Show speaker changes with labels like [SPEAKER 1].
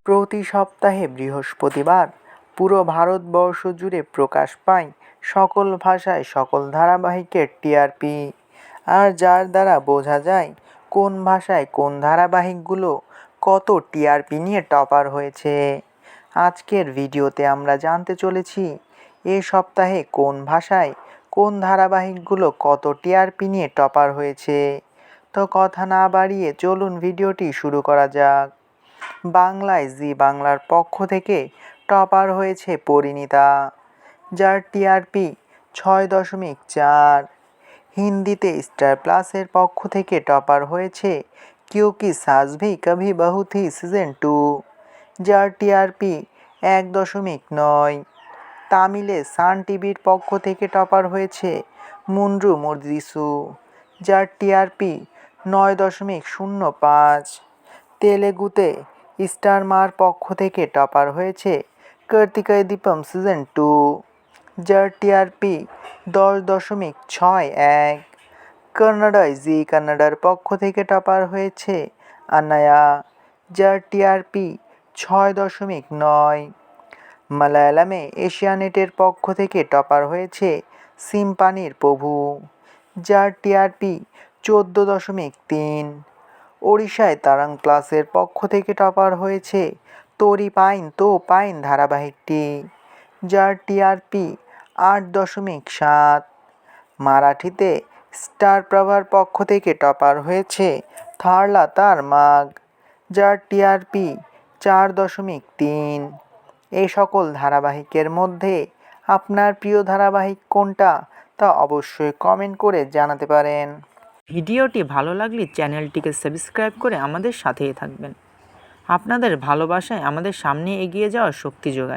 [SPEAKER 1] প্রতি সপ্তাহে বৃহস্পতিবার পুরো ভারতবর্ষ জুড়ে প্রকাশ পায় সকল ভাষায় সকল ধারাবাহিকের টিআরপি, আর যার দ্বারা বোঝা যায় কোন ভাষায় কোন ধারাবাহিকগুলো কত টিআরপি নিয়ে টপার হয়েছে। আজকের ভিডিওতে আমরা জানতে চলেছি এ সপ্তাহে কোন ভাষায় কোন ধারাবাহিকগুলো কত টিআরপি নিয়ে টপার হয়েছে। তো কথা না বাড়িয়ে চলুন ভিডিওটি শুরু করা যাক। বাংলায় জি বাংলার পক্ষ থেকে টপার হয়েছে পরিণীতা, যার টিআরপি 6.4। হিন্দিতে স্টার প্লাসের পক্ষ থেকে টপার হয়েছে কিউকি সাস ভি কভি বহু থি সিজন 2, যার টিআরপি 1.9। তামিলে সান টিভির পক্ষ থেকে টপার হয়েছে মুন্ড্রু মুরদিসু, যার টিআরপি 9.05। তেলেগুতে স্টার মার পক্ষ থেকে টপার হয়েছে কার্তিকেয় দীপম সিজন 2, যার টিআরপি 10.61। কন্নড়ায় জি কন্নড়ার পক্ষ থেকে টপার হয়েছে আন্নায়া, যার টিআরপি 6.9। মালায়ালামে এশিয়ানেটের পক্ষ থেকে টপার হয়েছে সিম্পানির প্রভু, যার টিআরপি 14.3। ওড়িশায় তারাং প্লাসের পক্ষ থেকে টপার হয়েছে তোরি পাইন তো পাইন ধারাবাহিকটি, যার টিআরপি 8.7। মারাঠিতে স্টার প্রভার পক্ষ থেকে টপার হয়েছে থারলা তার মাগ, যার টিআরপি 4.3। এই সকল ধারাবাহিকের মধ্যে আপনার প্রিয় ধারাবাহিক কোনটা তা অবশ্যই কমেন্ট করে জানাতে পারেন।
[SPEAKER 2] ভিডিওটি ভালো লাগলে চ্যানেলটিকে সাবস্ক্রাইব করে আমাদের সাথেই থাকবেন। আপনাদের ভালোবাসায় আমাদের সামনে এগিয়ে যাওয়ার শক্তি যোগায়।